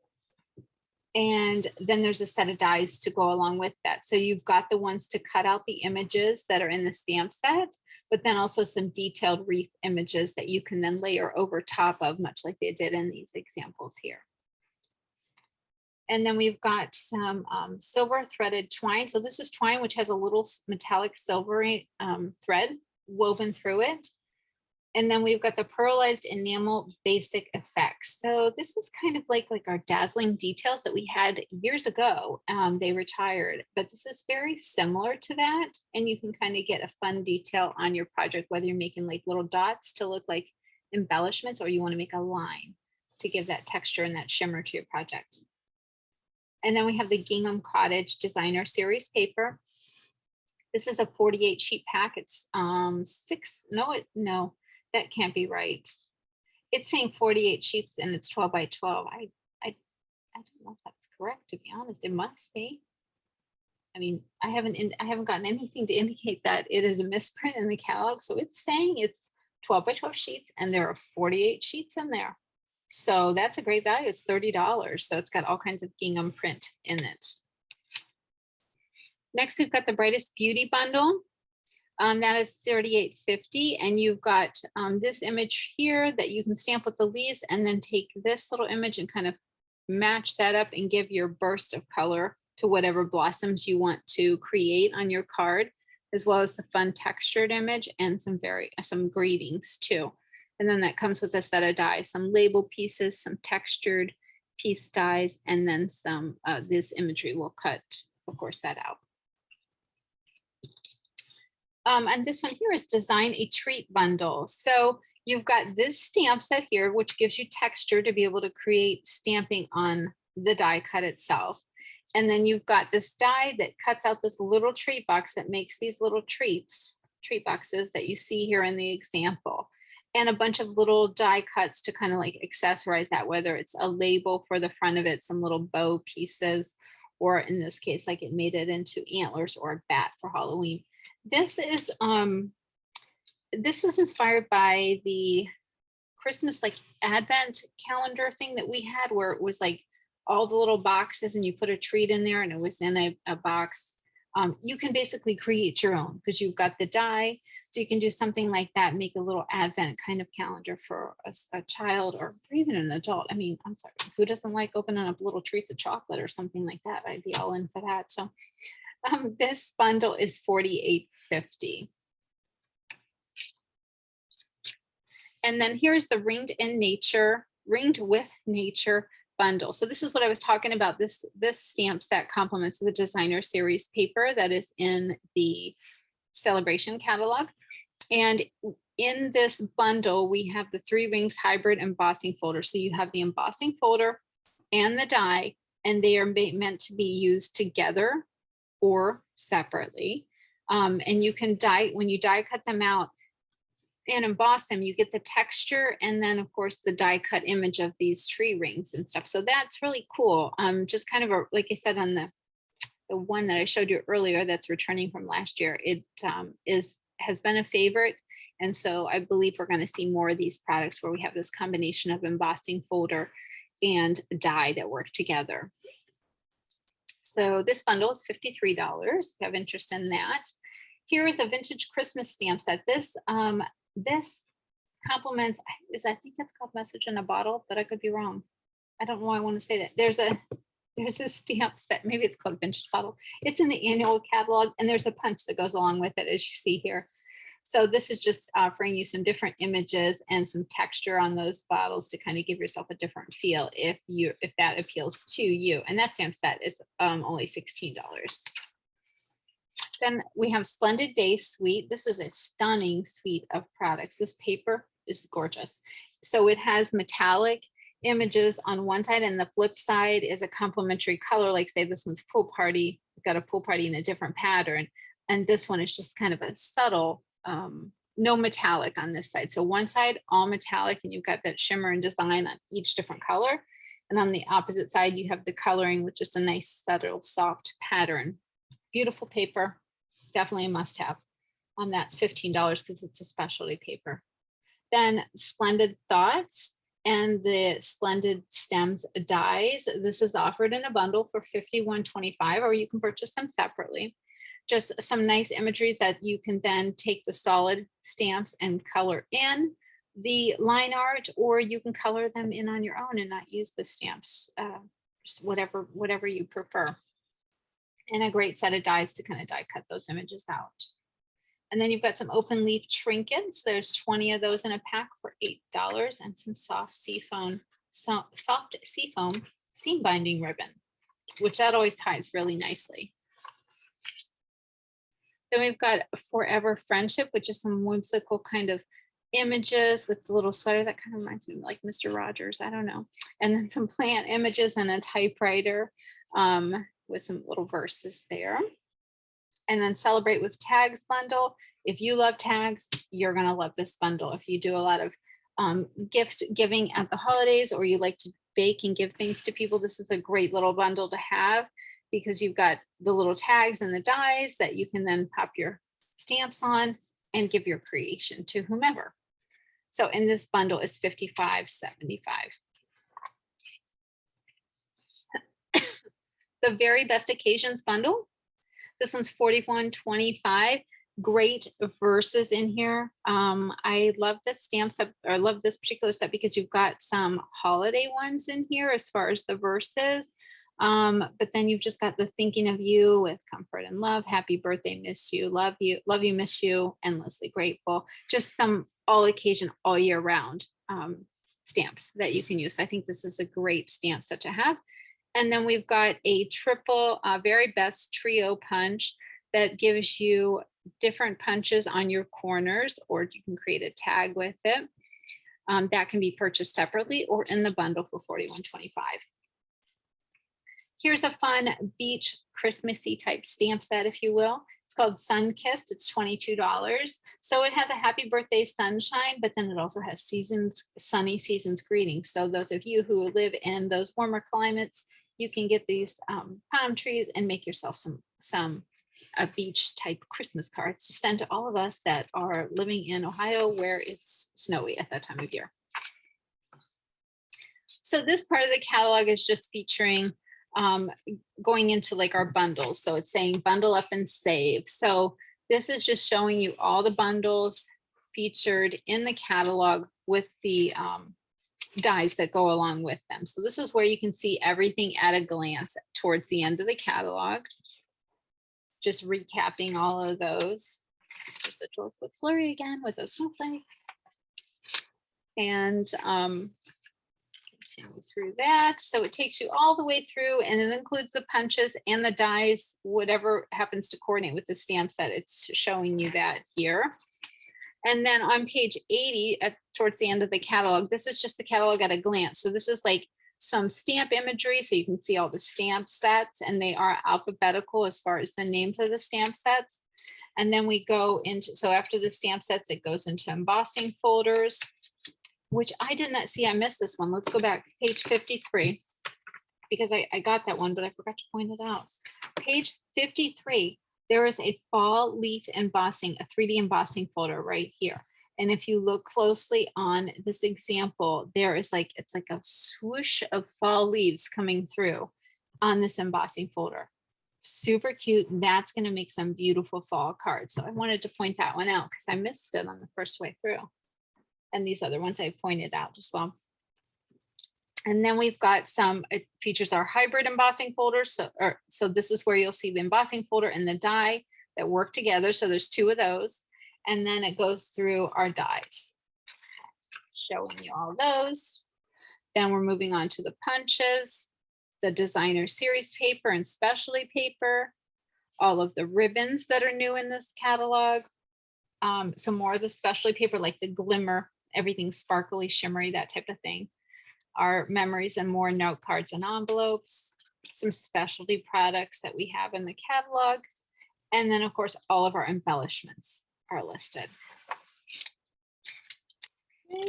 then there's a set of dies to go along with that. So you've got the ones to cut out the images that are in the stamp set, but then also some detailed wreath images that you can then layer over top of, much like they did in these examples here. And then we've got some silver threaded twine. So this is twine, which has a little metallic silvery thread woven through it. And then we've got the pearlized enamel basic effects. So this is kind of like our dazzling details that we had years ago. They retired, but this is very similar to that. And you can kind of get a fun detail on your project, whether you're making like little dots to look like embellishments, or you want to make a line to give that texture and that shimmer to your project. And then we have the Gingham Cottage Designer Series paper. This is a 48 sheet pack. It's no, that can't be right. It's saying 48 sheets and it's 12 by 12. I don't know if that's correct, to be honest. It must be. I mean, I haven't gotten anything to indicate that it is a misprint in the catalog. So it's saying it's 12 by 12 sheets and there are 48 sheets in there. So that's a great value. It's $30. So it's got all kinds of gingham print in it. Next, we've got the Brightest Beauty Bundle. That is $38.50, and you've got this image here that you can stamp with the leaves, and then take this little image and kind of match that up and give your burst of color to whatever blossoms you want to create on your card, as well as the fun textured image and some greetings too. And then that comes with a set of dies, some label pieces, some textured piece dies, and then some this imagery will cut, of course, that out. And this one here is Design a Treat Bundle. So you've got this stamp set here, which gives you texture to be able to create stamping on the die cut itself. And then you've got this die that cuts out this little treat box that makes these little treat boxes that you see here in the example. And a bunch of little die cuts to kind of like accessorize that, whether it's a label for the front of it, some little bow pieces, or in this case, like it made it into antlers or a bat for Halloween. This is inspired by the Christmas like Advent calendar thing that we had, where it was like all the little boxes and you put a treat in there and it was in a box. You can basically create your own because you've got the die. So you can do something like that, make a little Advent kind of calendar for a child or even an adult. I mean, I'm sorry, who doesn't like opening up little treats of chocolate or something like that? I'd be all in for that. So this bundle is $48.50. And then here's the Ringed with Nature bundle. So this is what I was talking about. This stamp set complements the designer series paper that is in the Celebration catalog. And in this bundle, we have the 3 rings hybrid embossing folder. So you have the embossing folder and the die, and they are meant to be used together or separately. And you can when you die cut them out and emboss them, you get the texture and then of course the die cut image of these tree rings and stuff. So that's really cool. Just kind of like I said on the one that I showed you earlier that's returning from last year, it has been a favorite. And so I believe we're going to see more of these products where we have this combination of embossing folder and die that work together. So this bundle is $53 if you have interest in that. Here is a vintage Christmas stamp set. This complements, I think it's called Message in a Bottle, but I could be wrong. I don't know why I want to say that. There's a stamp set, maybe it's called Vintage Bottle. It's in the annual catalog, and there's a punch that goes along with it, as you see here. So this is just offering you some different images and some texture on those bottles to kind of give yourself a different feel if that appeals to you. And that stamp set is only $16. Then we have Splendid Day Suite. This is a stunning suite of products. This paper is gorgeous. So it has metallic images on one side, and the flip side is a complementary color. Like say this one's pool party. We've got a pool party in a different pattern. And this one is just kind of a subtle, no metallic on this side. So one side, all metallic, and you've got that shimmer and design on each different color. And on the opposite side, you have the coloring with just a nice, subtle, soft pattern. Beautiful paper. Definitely a must-have. That's $15 because it's a specialty paper. Then Splendid Thoughts and the Splendid Stems dies. This is offered in a bundle for $51.25, or you can purchase them separately. Just some nice imagery that you can then take the solid stamps and color in the line art, or you can color them in on your own and not use the stamps, just whatever you prefer. And a great set of dies to kind of die cut those images out. And then you've got some open leaf trinkets. There's 20 of those in a pack for $8, and some soft seafoam seam binding ribbon, which that always ties really nicely. Then we've got Forever Friendship, which is some whimsical kind of images with a little sweater that kind of reminds me of like Mr. Rogers. I don't know. And then some plant images and a typewriter with some little verses there. And then Celebrate with Tags bundle. If you love tags, you're going to love this bundle. If you do a lot of gift giving at the holidays, or you like to bake and give things to people, this is a great little bundle to have, because you've got the little tags and the dies that you can then pop your stamps on and give your creation to whomever. So in this bundle is $55.75. The Very Best Occasions bundle. This one's $41.25. Great verses in here. I love the stamp set, or love this particular set because you've got some holiday ones in here as far as the verses. But then you've just got the thinking of you with comfort and love, happy birthday, miss you, love you, miss you, endlessly grateful. Just some all occasion, all year round stamps that you can use. So I think this is a great stamp set to have. And then we've got a triple very best trio punch that gives you different punches on your corners, or you can create a tag with it. That can be purchased separately or in the bundle for $41.25. Here's a fun beach Christmassy type stamp set, if you will. It's called Sun Kissed. It's $22. So it has a happy birthday sunshine, but then it also has sunny seasons greetings. So those of you who live in those warmer climates, you can get these palm trees and make yourself some beach type Christmas cards to send to all of us that are living in Ohio where it's snowy at that time of year. So this part of the catalog is just featuring going into like our bundles. So it's saying bundle up and save. So this is just showing you all the bundles featured in the catalog with the dies that go along with them. So this is where you can see everything at a glance towards the end of the catalog. Just recapping all of those. There's the Joyous Flurry again with those snowflakes. And continue through that. So it takes you all the way through, and it includes the punches and the dies, whatever happens to coordinate with the stamp set. It's showing you that here. And then on page 80, towards the end of the catalog, this is just the catalog at a glance. So this is like some stamp imagery, so you can see all the stamp sets, and they are alphabetical as far as the names of the stamp sets. And then we go into, so after the stamp sets, it goes into embossing folders, which I did not see. I missed this one. Let's go back, page 53, because I got that one, but I forgot to point it out. Page 53, there is a fall leaf embossing, a 3D embossing folder right here. And if you look closely on this example, there is like, it's like a swoosh of fall leaves coming through on this embossing folder. Super cute. That's going to make some beautiful fall cards. So I wanted to point that one out because I missed it on the first way through. And these other ones I pointed out as well. And then we've got it features our hybrid embossing folder. So this is where you'll see the embossing folder and the die that work together. So there's two of those. And then it goes through our dies, showing you all those. Then we're moving on to the punches, the designer series paper and specialty paper, all of the ribbons that are new in this catalog, some more of the specialty paper like the glimmer, everything sparkly, shimmery, that type of thing. Our memories and more note cards and envelopes, some specialty products that we have in the catalog, and then of course all of our embellishments are listed. Okay.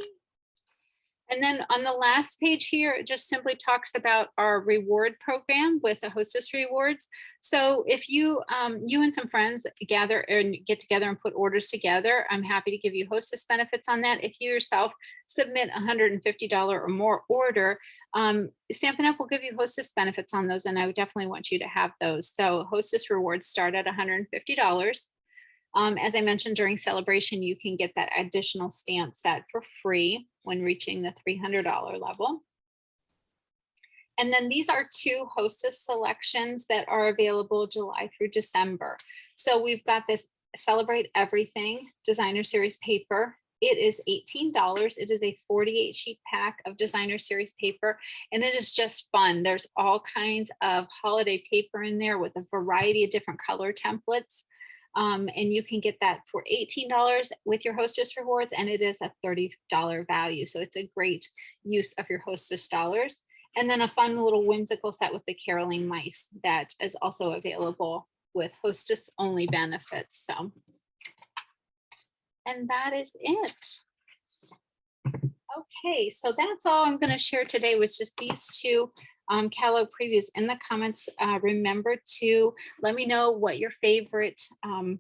And then on the last page here, it just simply talks about our reward program with the Hostess Rewards. So if you and some friends gather and get together and put orders together, I'm happy to give you Hostess benefits on that. If you yourself submit $150 or more order, Stampin' Up will give you Hostess benefits on those, and I would definitely want you to have those. So Hostess Rewards start at $150. As I mentioned during celebration, you can get that additional stamp set for free when reaching the $300 level. And then these are two Hostess selections that are available July through December. So we've got this Celebrate Everything designer series paper. It is $18. It is a 48 sheet pack of designer series paper, and it is just fun. There's all kinds of holiday paper in there with a variety of different color templates. And you can get that for $18 with your Hostess Rewards, and it is a $30 value. So it's a great use of your Hostess dollars. And then a fun little whimsical set with the caroling mice that is also available with Hostess only benefits. So, and that is it. Okay, so that's all I'm going to share today with just these two catalog previews. In the comments, remember to let me know what your favorite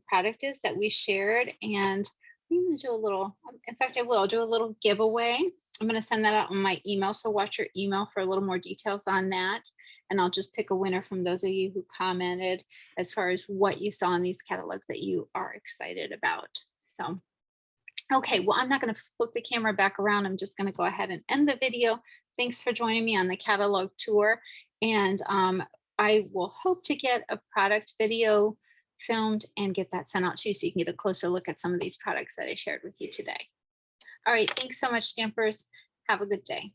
product is that we shared, and I'm going to do a little, in fact I'll do a little giveaway. I'm going to send that out on my email, so watch your email for a little more details on that. and I'll just pick a winner from those of you who commented as far as what you saw in these catalogs that you are excited about. So, okay, well, I'm not going to flip the camera back around. I'm just going to go ahead and end the video. Thanks for joining me on the catalog tour. And I will hope to get a product video filmed and get that sent out to you so you can get a closer look at some of these products that I shared with you today. All right, thanks so much, Stampers. Have a good day.